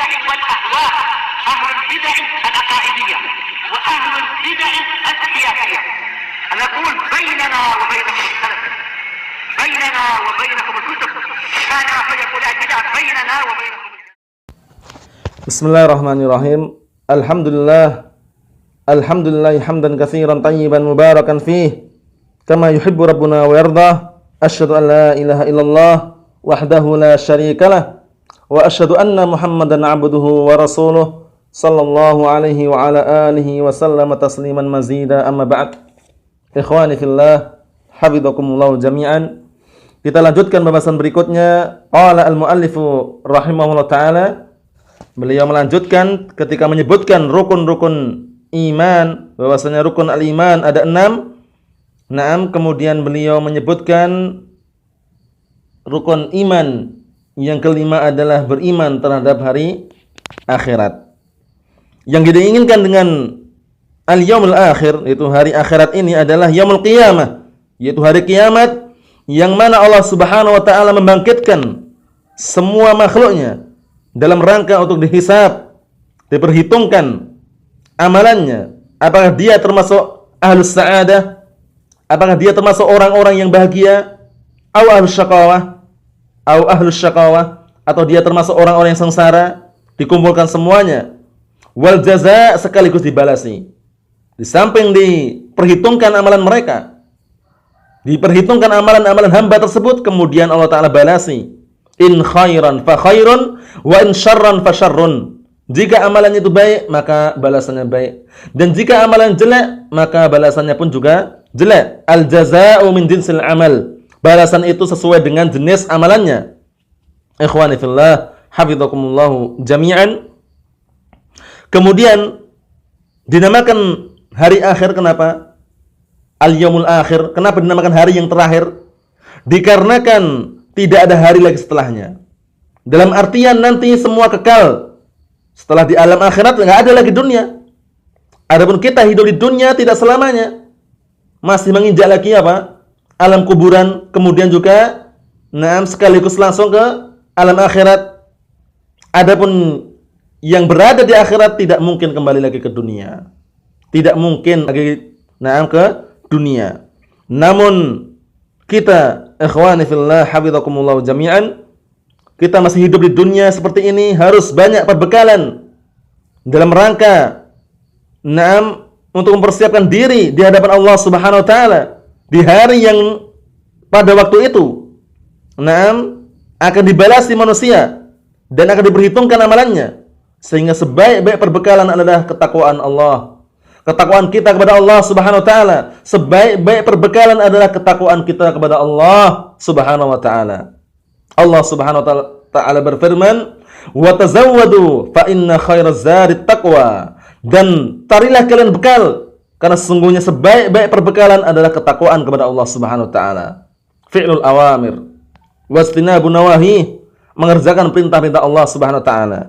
البدع والأهواء، أهل البدع العقائدية وأهل البدع السياسية. نقول بيننا وبينكم السلف، بيننا وبينكم الكتب، كان فيقول البدع بيننا وبينكم. Bismillahirrahmanirrahim. Alhamdulillah hamdan katsiran tayyiban mubarakan fih kama yuhibbu rabbuna wa yardah. Asyhadu an la ilaha illallah wahdahu la syarikalah wa asyhadu anna Muhammadan 'abduhu wa rasuluh sallallahu alaihi wa ala alihi wa sallama tasliman mazida, amma ba'd. Ikhwani fillah, hafizakumullah jami'an. Kita lanjutkan pembahasan berikutnya. Qala al-muallifu rahimahullah taala. Beliau melanjutkan ketika menyebutkan rukun-rukun iman, bahwasanya rukun al-iman ada 6. Kemudian beliau menyebutkan rukun iman yang kelima adalah beriman terhadap hari akhirat. Yang diinginkan dengan al-yaumul akhir, yaitu hari akhirat ini, adalah yaumul qiyamah, yaitu hari kiamat yang mana Allah Subhanahu wa taala membangkitkan semua makhluknya dalam rangka untuk dihisab, diperhitungkan amalannya. Apakah dia termasuk ahlus sa'adah? Apakah dia termasuk orang-orang yang bahagia? Ahlus syaqawah? Ahlus syaqawah? Atau dia termasuk orang-orang yang sengsara? Dikumpulkan semuanya. Wal jaza, sekaligus dibalasi. Di samping diperhitungkan amalan mereka, diperhitungkan amalan-amalan hamba tersebut, kemudian Allah Ta'ala balasi. In khairan fa khairun wa in syarran fa syarrun. Jika amalannya itu baik, maka balasannya baik. Dan jika amalan jelek, maka balasannya pun juga jelek. Al jazaa'u min jinsil amal. Balasan itu sesuai dengan jenis amalannya. Ikhwani fillah, hafizakumullah jami'an. Kemudian dinamakan hari akhir, kenapa? Al-yaumul akhir. Kenapa dinamakan hari yang terakhir? Dikarenakan tidak ada hari lagi setelahnya. Dalam artian nanti semua kekal. Setelah di alam akhirat enggak ada lagi dunia. Adapun kita hidup di dunia tidak selamanya. Masih menginjak lagi apa? Alam kuburan, kemudian juga sekaligus langsung ke alam akhirat. Adapun yang berada di akhirat tidak mungkin kembali lagi ke dunia. Tidak mungkin lagi ke dunia. Namun kita, ikhwani fillah, hafizakumullah jami'an, kita masih hidup di dunia seperti ini, harus banyak perbekalan dalam rangka untuk mempersiapkan diri di hadapan Allah Subhanahu wa taala di hari yang pada waktu itu akan dibalasi manusia dan akan diperhitungkan amalannya. Sehingga sebaik-baik perbekalan adalah ketakwaan Allah. Ketakwaan kita kepada Allah Subhanahu wa taala. Sebaik-baik perbekalan adalah ketakwaan kita kepada Allah Subhanahu wa taala. Allah Subhanahu wa taala berfirman, "Wa tazawwadu fa inna khairaz zadi taqwa." Dan carilah kalian bekal, karena sesungguhnya sebaik-baik perbekalan adalah ketakwaan kepada Allah Subhanahu wa taala. Fi'lul awamir wastinabun nawahi, mengerjakan perintah-perintah Allah Subhanahu wa taala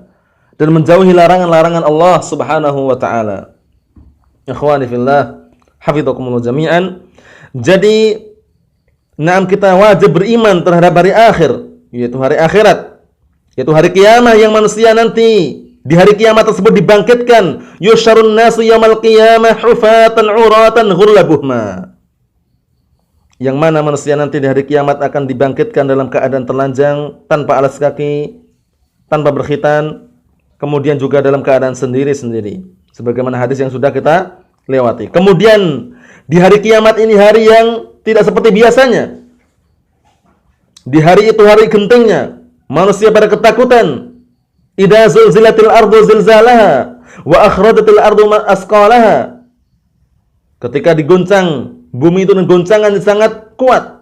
dan menjauhi larangan-larangan Allah Subhanahu wa taala. Ikhwani fillah, hafizakumullah jami'an. Jadi, kita wajib beriman terhadap hari akhir, yaitu hari akhirat, yaitu hari kiamat yang manusia nanti di hari kiamat tersebut dibangkitkan. Yusyarun nasu yaumal qiyamah hufatan uratan ghurla buhma. Yang mana manusia nanti di hari kiamat akan dibangkitkan dalam keadaan telanjang, tanpa alas kaki, tanpa berkhitan, kemudian juga dalam keadaan sendiri-sendiri, sebagaimana hadis yang sudah kita lewati. Kemudian di hari kiamat ini hari yang tidak seperti biasanya. Di hari itu hari gentingnya, manusia pada ketakutan. Idza zulzilatil ardu zilzalaha wa akhrajatil ardu asqalaha. Ketika diguncang bumi itu dengan goncangan yang sangat kuat.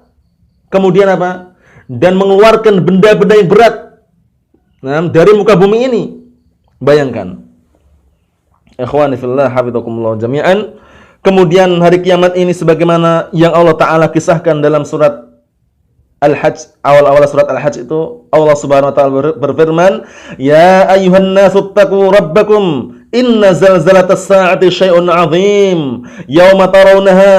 Kemudian apa? Dan mengeluarkan benda-benda yang berat dari muka bumi ini. Bayangkan. Ikhwani fillah, hafizakumullah jami'an. Kemudian hari kiamat ini sebagaimana yang Allah Ta'ala kisahkan dalam surat Al-Hajj, awal-awal surat Al-Hajj itu Allah Subhanahu wa taala berfirman, "Ya ayyuhan nasu taqu rabbakum inna zalzalatas sa'ati syai'un 'adzim, yauma tarawnaha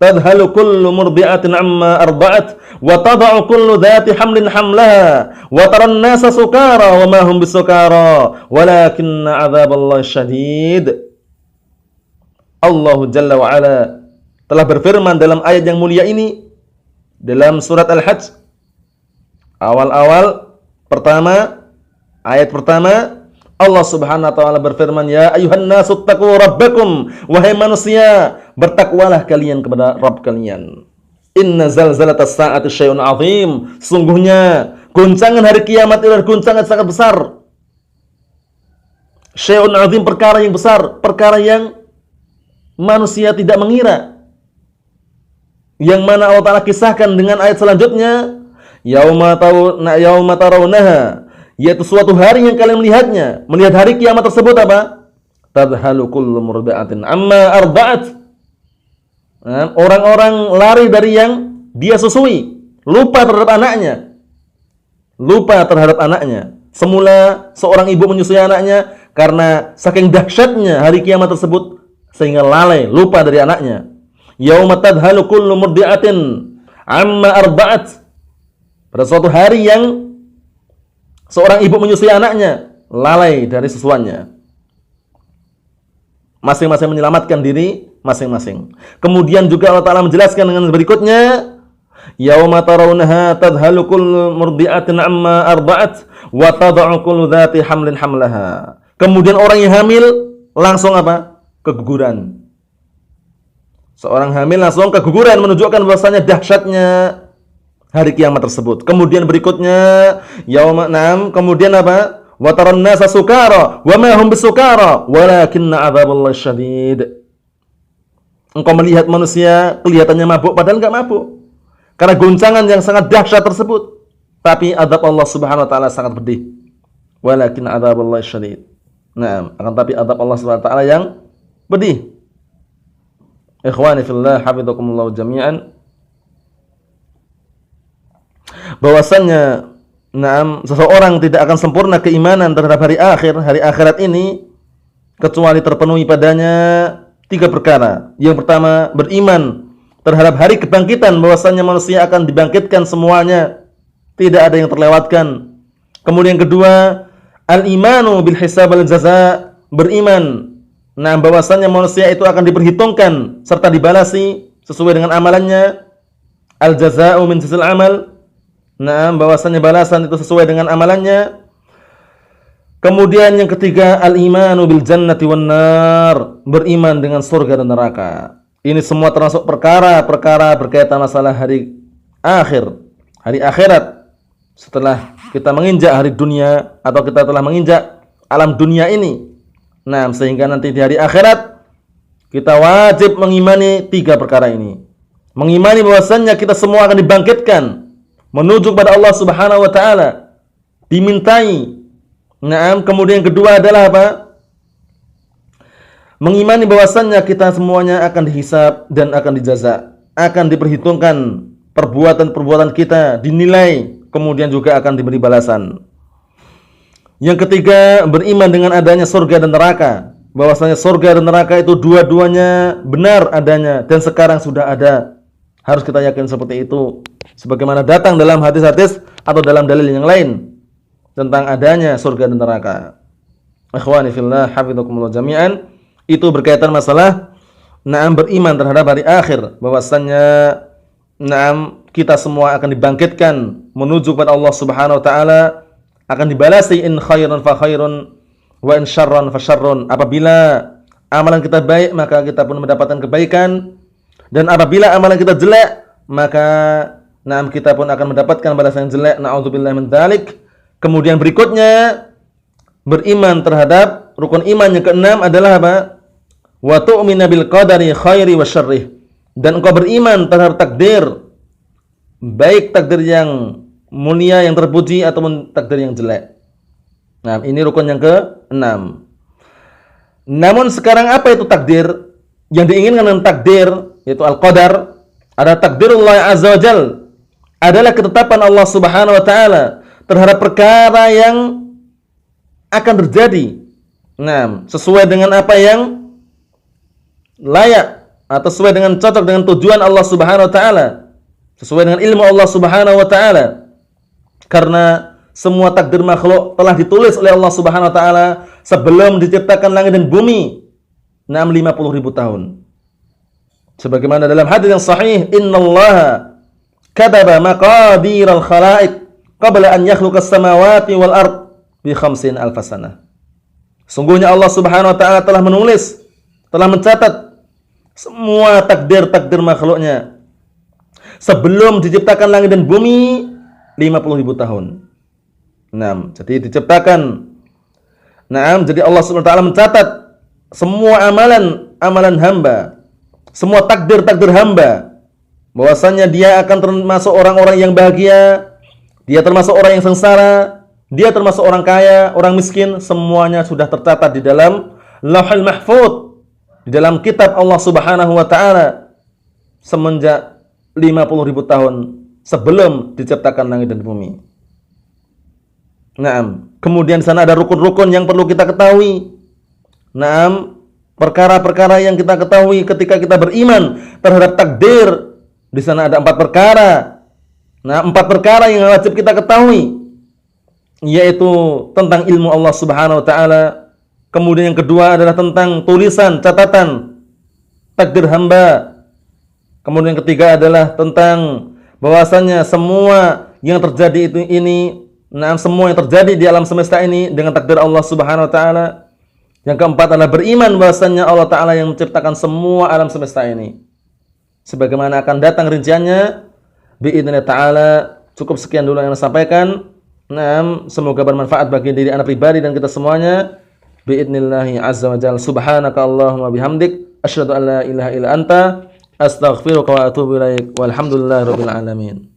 tadhalu kullu murdi'atin amma arda'at wa tada'u kullu dhati hamlin hamlaha wa taran nasa sukara wa ma hum bisukara walakinna 'adzaballahi syadid. Allah Jalla wa Ala telah berfirman dalam ayat yang mulia ini dalam surat Al-Hajj awal-awal pertama, ayat pertama, Allah Subhanahu wa taala berfirman, "Ya ayuhan nasu taqu rabbakum." Wahai manusia, bertakwalah kalian kepada Rabb kalian. Inna zalzalatas sa'ati syai'un 'azim. Sungguhnya goncangan hari kiamat itu adalah goncangan sangat besar. Syai'un 'azim, perkara yang besar, perkara yang manusia tidak mengira. Yang mana Allah Ta'ala kisahkan dengan ayat selanjutnya, yauma tarawnaha, yaitu suatu hari yang kalian melihatnya. Melihat hari kiamat tersebut apa? Tadhalu kullu murdi'atin amma arda'at. Orang-orang lari dari yang dia susui, lupa terhadap anaknya. Lupa terhadap anaknya. Semula seorang ibu menyusui anaknya karena saking dahsyatnya hari kiamat tersebut sehingga lalai, lupa dari anaknya. Yauma tadhalu kullu murdi'atin amma arda'at. Pada suatu hari yang seorang ibu menyusui anaknya, lalai dari susuannya. Masing-masing menyelamatkan diri masing-masing. Kemudian juga Allah Ta'ala menjelaskan dengan berikutnya, yauma tarawnaha tadhalu kullu murdi'atin amma arda'at wa tada'u kullu dhati hamlin hamlaha. Kemudian orang yang hamil langsung apa? Keguguran. Seorang hamil langsung keguguran, menunjukkan bahwasanya dahsyatnya hari kiamat tersebut. Kemudian berikutnya yauma kemudian apa? Wa taran nasa sukara wa ma hum bisukara walakinna 'adzaballahi syadid. Engkau melihat manusia kelihatannya mabuk padahal enggak mabuk. Karena goncangan yang sangat dahsyat tersebut. Tapi azab Allah Subhanahu wa taala sangat pedih. Walakinna 'adzaballahi syadid. Akan tapi azab Allah Subhanahu wa taala yang pedih. Ikhwani fillah, hafizakumullah jami'an. Bahwasannya seseorang tidak akan sempurna keimanan terhadap hari akhirat ini kecuali terpenuhi padanya 3 perkara. Yang pertama, beriman terhadap hari kebangkitan, bahwasannya manusia akan dibangkitkan semuanya, tidak ada yang terlewatkan. Kemudian yang kedua, al-imanu bil hisab wal jaza, beriman bahwasannya manusia itu akan diperhitungkan serta dibalasi sesuai dengan amalannya. Al-jaza'u min jinsil amal, bahwasannya balasan itu sesuai dengan amalannya. Kemudian yang ketiga, al-imanu bil jannati wan nar, beriman dengan surga dan neraka. Ini semua termasuk perkara-perkara berkaitan masalah hari akhirat. Setelah kita menginjak hari dunia atau kita telah menginjak alam dunia ini, sehingga nanti di hari akhirat kita wajib mengimani 3 perkara ini. Mengimani bahwasannya kita semua akan dibangkitkan menuju kepada Allah Subhanahu wa taala, dimintai. Kemudian yang kedua adalah apa? Mengimani bahwasannya kita semuanya akan dihisab dan akan dijaza, akan diperhitungkan perbuatan-perbuatan kita, dinilai, kemudian juga akan diberi balasan. Yang ketiga, beriman dengan adanya surga dan neraka, bahwasanya surga dan neraka itu dua-duanya benar adanya dan sekarang sudah ada. Harus kita yakin seperti itu, sebagaimana datang dalam hadis-hadis atau dalam dalil yang lain tentang adanya surga dan neraka. Ikhwani fillah, hafizakumullah jami'an. Itu berkaitan masalah beriman terhadap hari akhir, bahwasannya kita semua akan dibangkitkan menuju kepada Allah Subhanahu wa taala, akan dibalasi in khairan fa khairun wa in syarran fa syarrun. Apabila amalan kita baik, maka kita pun mendapatkan kebaikan, dan apabila amalan kita jelek, maka kita pun akan mendapatkan balasan yang jelek. Na'udzubillahi min dzalik. Kemudian berikutnya, beriman terhadap rukun iman yang keenam adalah apa? Wa tu'mina bil qadari khairi wa syarrih. Dan engkau beriman terhadap takdir, baik takdir yang mulia, yang terpuji, ataupun takdir yang jelek. Ini rukun yang ke-6. Namun sekarang apa itu takdir? Yang diinginkan dengan takdir, yaitu al-qadar, ada takdirullah azza wa jal, adalah ketetapan Allah Subhanahu wa taala terhadap perkara yang akan terjadi. Sesuai dengan apa yang layak atau sesuai dengan cocok dengan tujuan Allah Subhanahu wa taala, sesuai dengan ilmu Allah Subhanahu wa taala. Karena semua takdir makhluk telah ditulis oleh Allah Subhanahu wa taala sebelum diciptakan langit dan bumi 50.000 tahun. Sebagaimana dalam hadis yang sahih, innallaha kataba maqadiral khalaiq qabla an yakhluqas samawati wal ard bi 50,000 sanah. Sungguhnya Allah Subhanahu wa taala telah menulis, telah mencatat semua takdir-takdir makhluknya sebelum diciptakan langit dan bumi 50.000 tahun. Jadi diciptakan. Jadi Allah Subhanahu wa taala mencatat semua amalan hamba, semua takdir hamba, bahwasanya dia akan termasuk orang-orang yang bahagia, dia termasuk orang yang sengsara, dia termasuk orang kaya, orang miskin, semuanya sudah tercatat di dalam Lauhul Mahfuz, di dalam kitab Allah Subhanahu wa taala semenjak 50.000 tahun sebelum diciptakan langit dan bumi. Kemudian di sana ada rukun-rukun yang perlu kita ketahui. Perkara-perkara yang kita ketahui ketika kita beriman terhadap takdir. Di sana ada 4 perkara. 4 perkara yang wajib kita ketahui, yaitu tentang ilmu Allah Subhanahu wa taala. Kemudian yang kedua adalah tentang tulisan, catatan takdir hamba. Kemudian yang ketiga adalah tentang bahwasanya semua yang terjadi semua yang terjadi di alam semesta ini dengan takdir Allah Subhanahu wa taala. Yang keempat adalah beriman bahwasanya Allah taala yang menciptakan semua alam semesta ini. Sebagaimana akan datang rinciannya biidznillah taala. Cukup sekian dulu yang saya sampaikan. Semoga bermanfaat bagi diri anda pribadi dan kita semuanya. Biidznillah azza wa jalla. Subhanaka Allahumma bihamdik asyhadu an la ilaha illa anta astaghfiruka wa atubu ilaik. Walhamdulillahirabbil alamin.